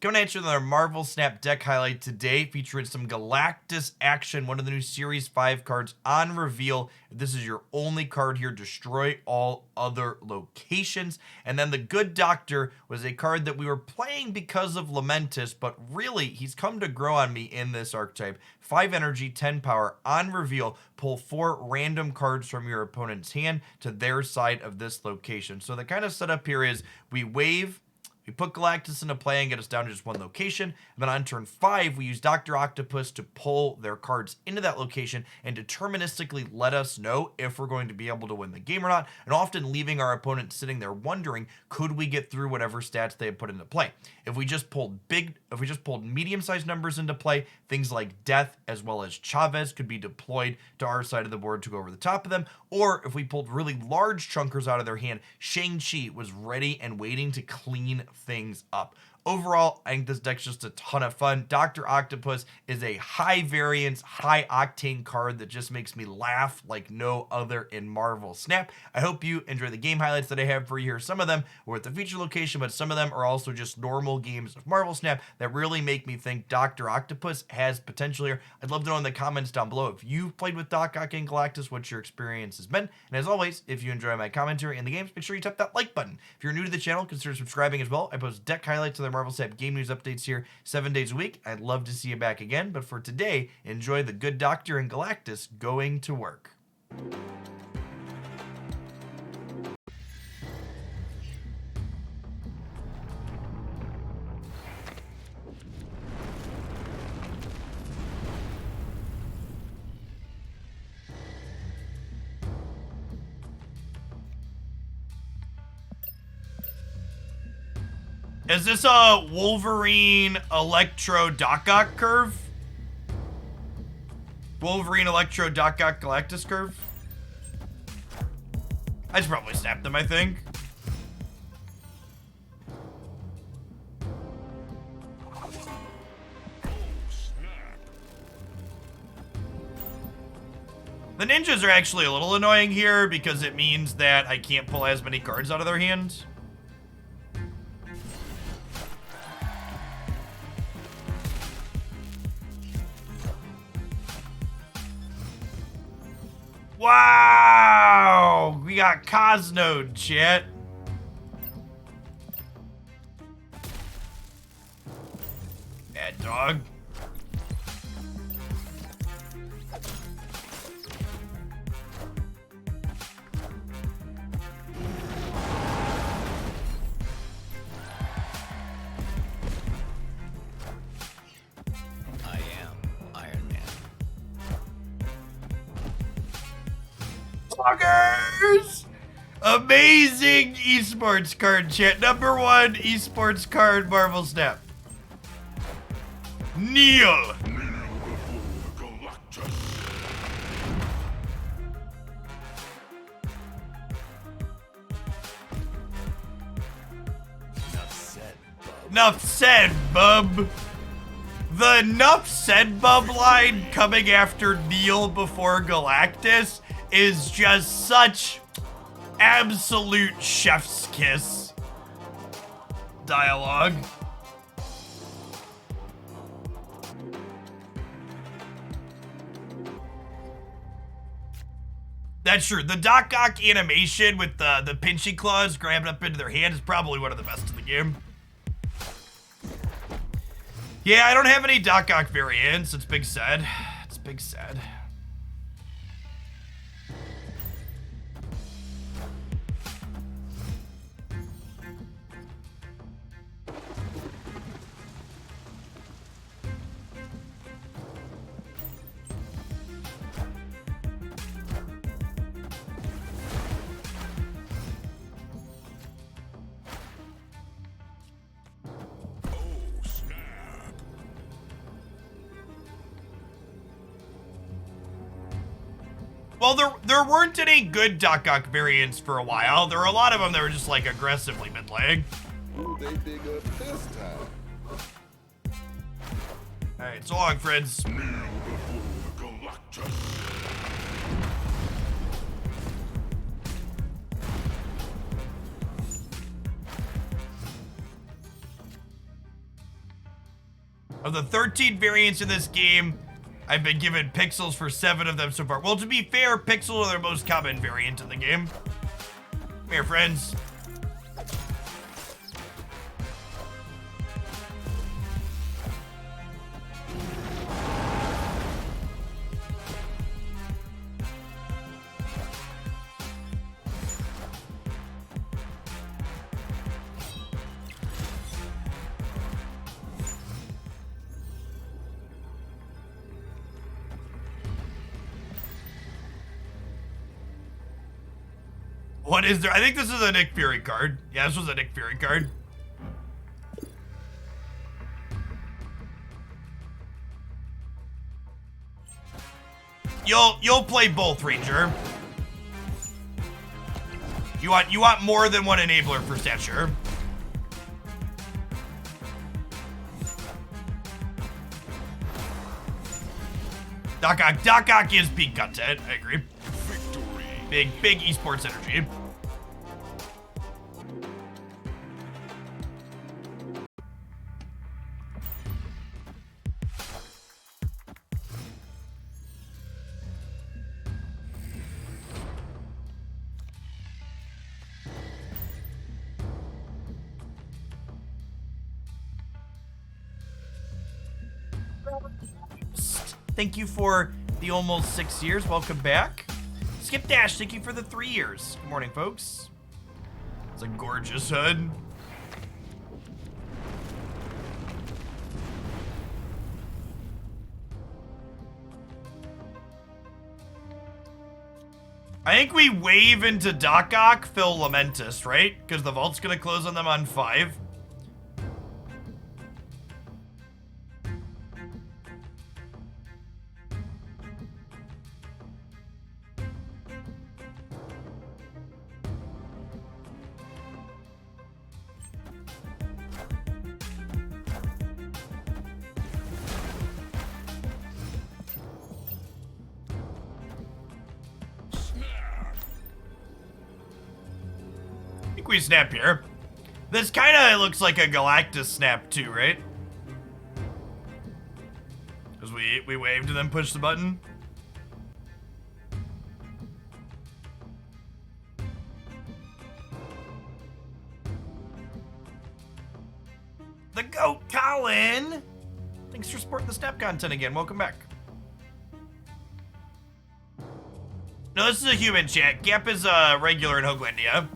Coming at you with our Marvel Snap deck highlight today, featuring some Galactus action, one of the new Series 5 cards on reveal. If this is your only card here, destroy all other locations. And then the Good Doctor was a card that we were playing because of Lamentus, but really, he's come to grow on me in this archetype. 5 energy, 10 power, on reveal, pull 4 random cards from your opponent's hand to their side of this location. So the kind of setup here is we wave, we put Galactus into play and get us down to just one location. And then on turn 5, we use Dr. Octopus to pull their cards into that location and deterministically let us know if we're going to be able to win the game or not, and often leaving our opponent sitting there wondering, could we get through whatever stats they have put into play? If we just pulled medium-sized numbers into play, things like Death as well as Chavez could be deployed to our side of the board to go over the top of them. Or if we pulled really large chunkers out of their hand, Shang-Chi was ready and waiting to clean things up. Overall, I think this deck's just a ton of fun. Dr. Octopus is a high variance, high octane card that just makes me laugh like no other in Marvel Snap. I hope you enjoy the game highlights that I have for you here. Some of them were at the feature location, but some of them are also just normal games of Marvel Snap that really make me think Dr. Octopus has potential here. I'd love to know in the comments down below if you've played with Doc Ock and Galactus, what your experience has been. And as always, if you enjoy my commentary in the games, make sure you tap that like button. If you're new to the channel, consider subscribing as well. I post deck highlights of the Marvel Snap game news updates here 7 days a week. I'd love to see you back again, but for today, enjoy the Good Doctor and Galactus going to work. Is this a Wolverine Electro Doc Ock curve? Wolverine Electro Doc Ock Galactus curve? I should probably snap them, I think. The ninjas are actually a little annoying here because it means that I can't pull as many cards out of their hands. Wow! We got Cosnode, chat. Bad dog. Fuckers! Amazing esports card, chat. Number 1 esports card, Marvel Snap. Kneel. Enough said, bub. The enough said, bub line coming after Neil before Galactus is just such absolute chef's kiss dialogue. That's true. The Doc Ock animation with the pinchy claws grabbing up into their hand is probably one of the best in the game. Yeah, I don't have any Doc Ock variants. It's big sad. It's big sad. Well, there weren't any good Doc Ock variants for a while. There were a lot of them that were just like aggressively mid-lag. They dig up this time. Alright, so long, friends. Of the 13 variants in this game, I've been given pixels for 7 of them so far. Well, to be fair, pixels are their most common variant in the game. Come here, friends. What is there? I think this is a Nick Fury card. Yeah, this was a Nick Fury card. You'll play both, Ranger. You want more than one enabler for stature. Doc Ock is peak content. I agree. Victory. Big esports energy. Thank you for the almost 6 years. Welcome back. Skip Dash, thank you for the 3 years. Good morning, folks. It's a gorgeous hood. I think we wave into Doc Ock, Phil Lamentus, right? Because the vault's gonna close on them on 5. We snap here. This kind of looks like a Galactus snap too, right? Because we waved and then pushed the button. The GOAT Colin! Thanks for supporting the snap content again. Welcome back. No, this is a human chat. Gap is regular in Hoaglandia.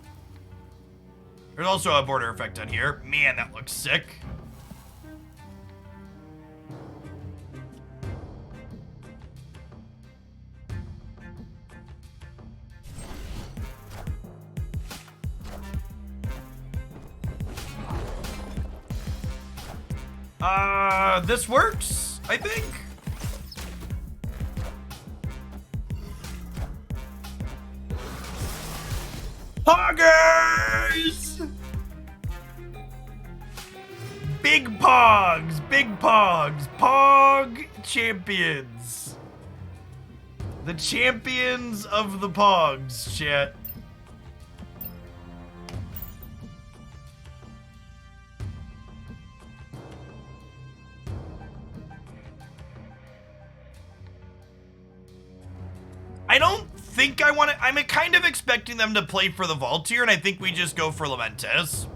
There's also a border effect on here. Man, that looks sick. This works, I think. Poggers! Big Pogs! Big Pogs! Pog champions! The champions of the Pogs, chat. I don't think I want to. I'm kind of expecting them to play for the vault here, and I think we just go for Lamentis.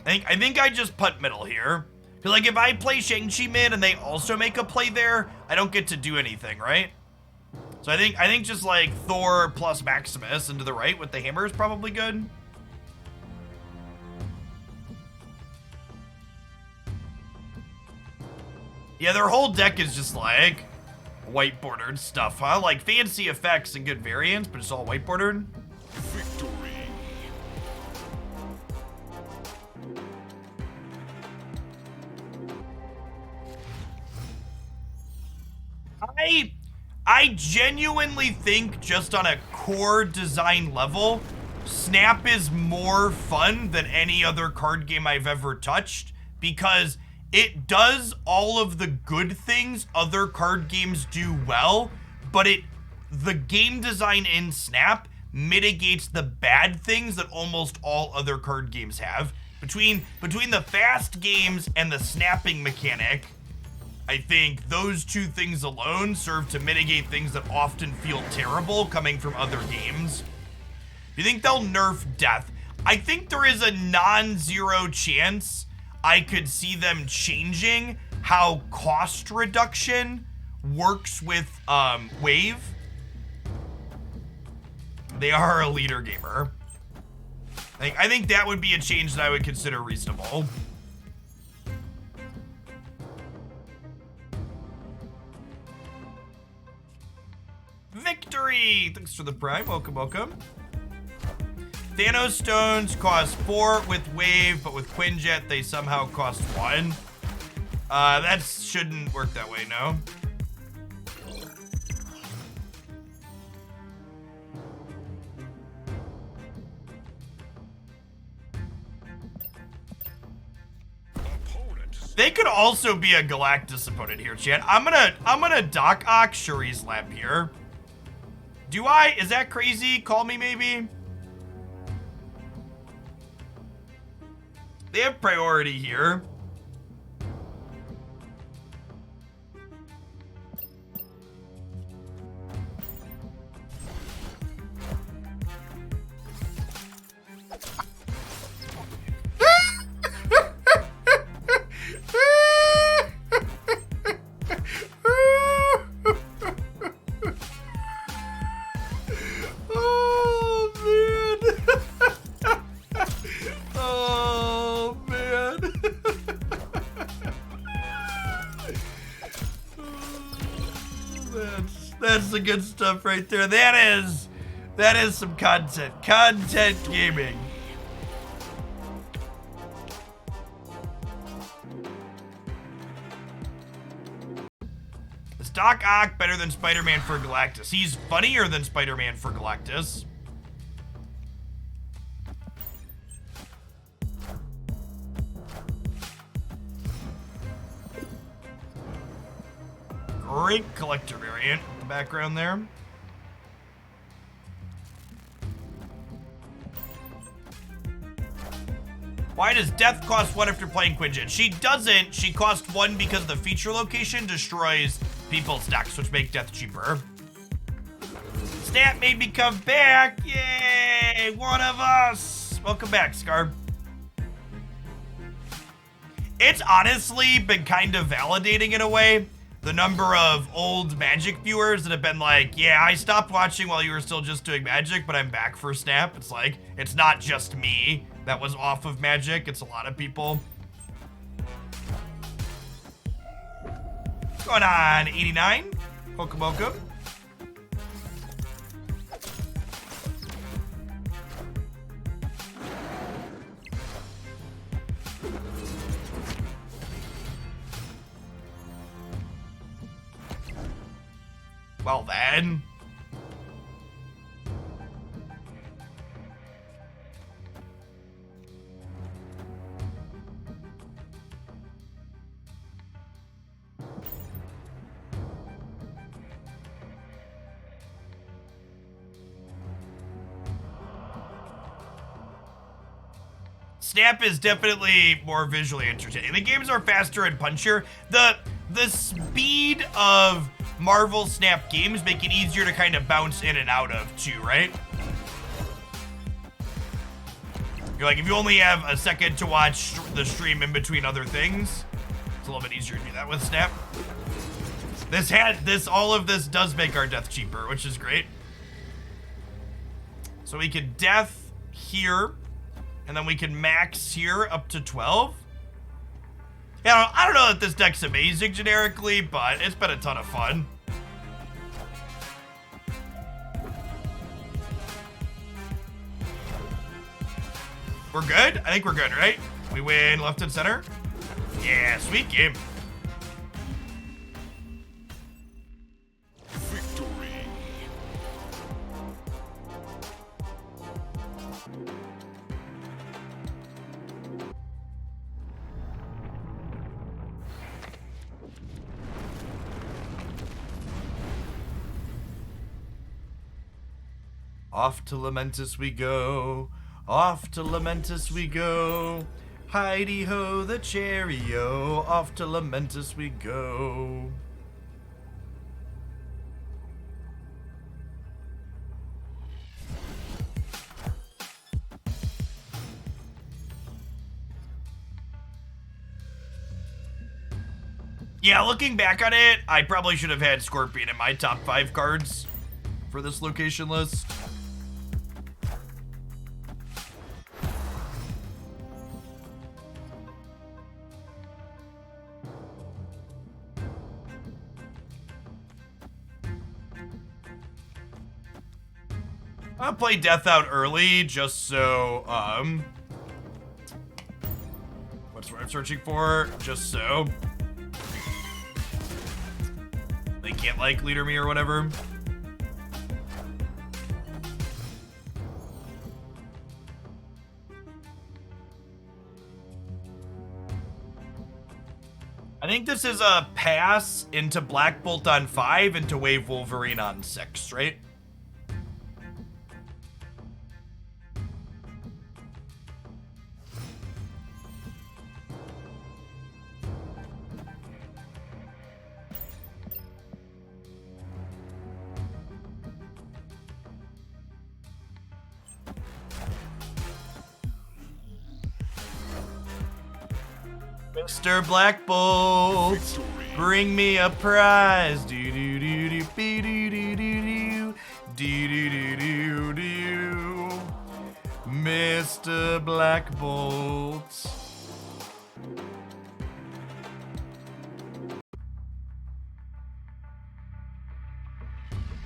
I think I just punt middle here. Because, like, if I play Shang-Chi mid and they also make a play there, I don't get to do anything, right? So I think just, like, Thor plus Maximus into the right with the hammer is probably good. Yeah, their whole deck is just, like, white bordered stuff, huh? Like fancy effects and good variants, but it's all white bordered. Victory. I genuinely think just on a core design level, Snap is more fun than any other card game I've ever touched because it does all of the good things other card games do well, but the game design in Snap mitigates the bad things that almost all other card games have. Between the fast games and the snapping mechanic, I think those two things alone serve to mitigate things that often feel terrible coming from other games. Do you think they'll nerf death? I think there is a non-zero chance I could see them changing how cost reduction works with Wave. They are a leader gamer. I think that would be a change that I would consider reasonable. Victory! Thanks for the prime. Welcome, welcome. Thanos stones cost 4 with Wave, but with Quinjet they somehow cost 1. That shouldn't work that way, no? They could also be a Galactus opponent here, chat. I'm gonna Doc Ock Shuri's Lab here. Do I? Is that crazy? Call me maybe. They have priority here. That's the good stuff right there. That is some content. Content gaming. Is Doc Ock better than Spider-Man for Galactus? He's funnier than Spider-Man for Galactus. Great collector variant in the background there. Why does death cost 1 after playing Quinjet? She doesn't. She costs 1 because the feature location destroys people's decks, which make death cheaper. Snap made me come back. Yay! One of us. Welcome back, Scar. It's honestly been kind of validating in a way. The number of old Magic viewers that have been like, yeah, I stopped watching while you were still just doing Magic, but I'm back for Snap. It's like, it's not just me that was off of Magic. It's a lot of people. What's going on, 89? Welcome, welcome. Well then. Snap is definitely more visually entertaining. The games are faster and punchier. The speed of Marvel Snap games make it easier to kind of bounce in and out of too, right? You're like, if you only have a second to watch the stream in between other things, it's a little bit easier to do that with Snap. All of this does make our death cheaper, which is great. So we can death here, and then we can max here up to 12. Yeah, I don't know that this deck's amazing generically, but it's been a ton of fun. We're good? I think we're good, right? We win left and center? Yeah, sweet game. Victory. Off to Lamentus we go. Off to Lamentus we go. Heidi ho the cherry-o, off to Lamentus we go. Yeah, looking back on it, I probably should have had Scorpion in my top 5 cards for this location list. I'll play Death out early just so, what's what I'm searching for? Just so they can't, like, leader me or whatever. I think this is a pass into Black Bolt on 5 into Wave Wolverine on 6, right? Mr. Black Bolt, bring me a prize. Do do do do do do do do do do do do. Mr. Black Bolt.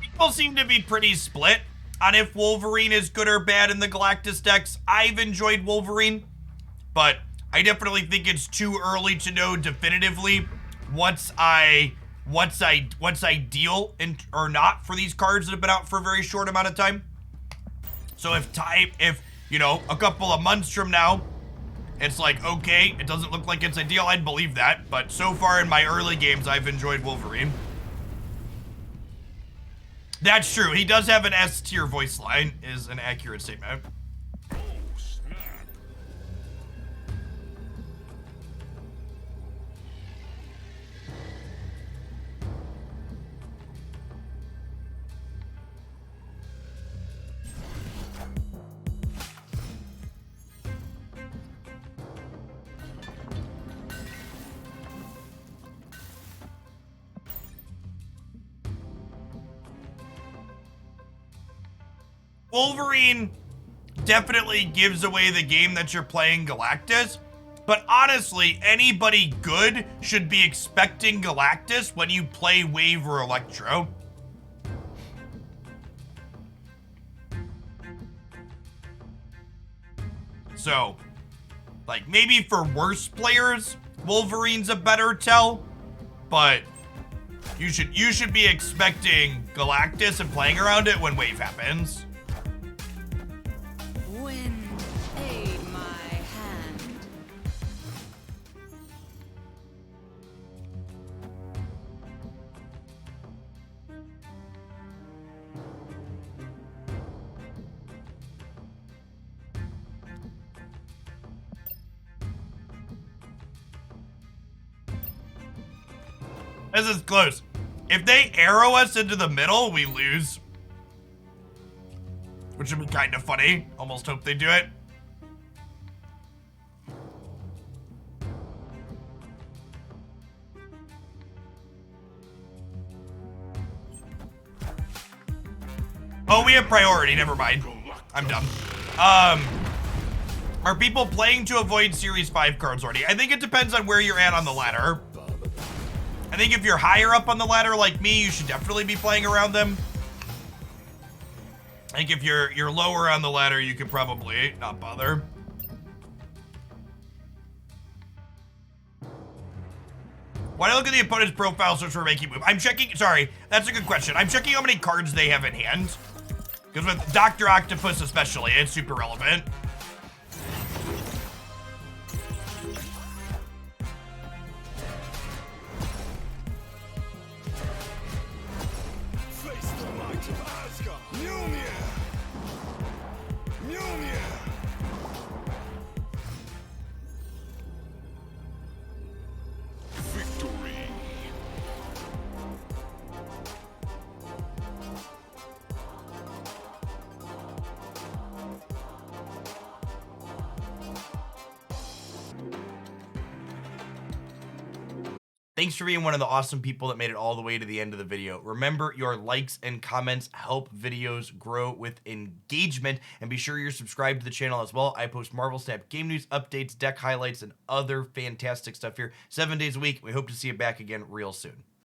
People seem to be pretty split on if Wolverine is good or bad in the Galactus decks. I've enjoyed Wolverine, but I definitely think it's too early to know definitively what's ideal or not for these cards that have been out for a very short amount of time. So if you know, a couple of months from now, it's like, okay, it doesn't look like it's ideal, I'd believe that. But so far in my early games, I've enjoyed Wolverine. That's true. He does have an S tier voice line, is an accurate statement. Wolverine definitely gives away the game that you're playing Galactus, but honestly, anybody good should be expecting Galactus when you play Wave or Electro. So, like, maybe for worse players, Wolverine's a better tell, but you should be expecting Galactus and playing around it when Wave happens. Aid my hand. This is close. If they arrow us into the middle, we lose. Which would be kind of funny. Almost hope they do it. Oh, we have priority. Never mind. I'm dumb. Are people playing to avoid Series 5 cards already? I think it depends on where you're at on the ladder. I think if you're higher up on the ladder like me, you should definitely be playing around them. I think if you're lower on the ladder, you could probably not bother. Why do I look at the opponent's profile search for making move? I'm checking, sorry, that's a good question. I'm checking how many cards they have in hand. Because with Dr. Octopus especially, it's super relevant. Thanks for being one of the awesome people that made it all the way to the end of the video. Remember, your likes and comments help videos grow with engagement, and be sure you're subscribed to the channel as well. I post Marvel Snap game news, updates, deck highlights, and other fantastic stuff here 7 days a week. We hope to see you back again real soon.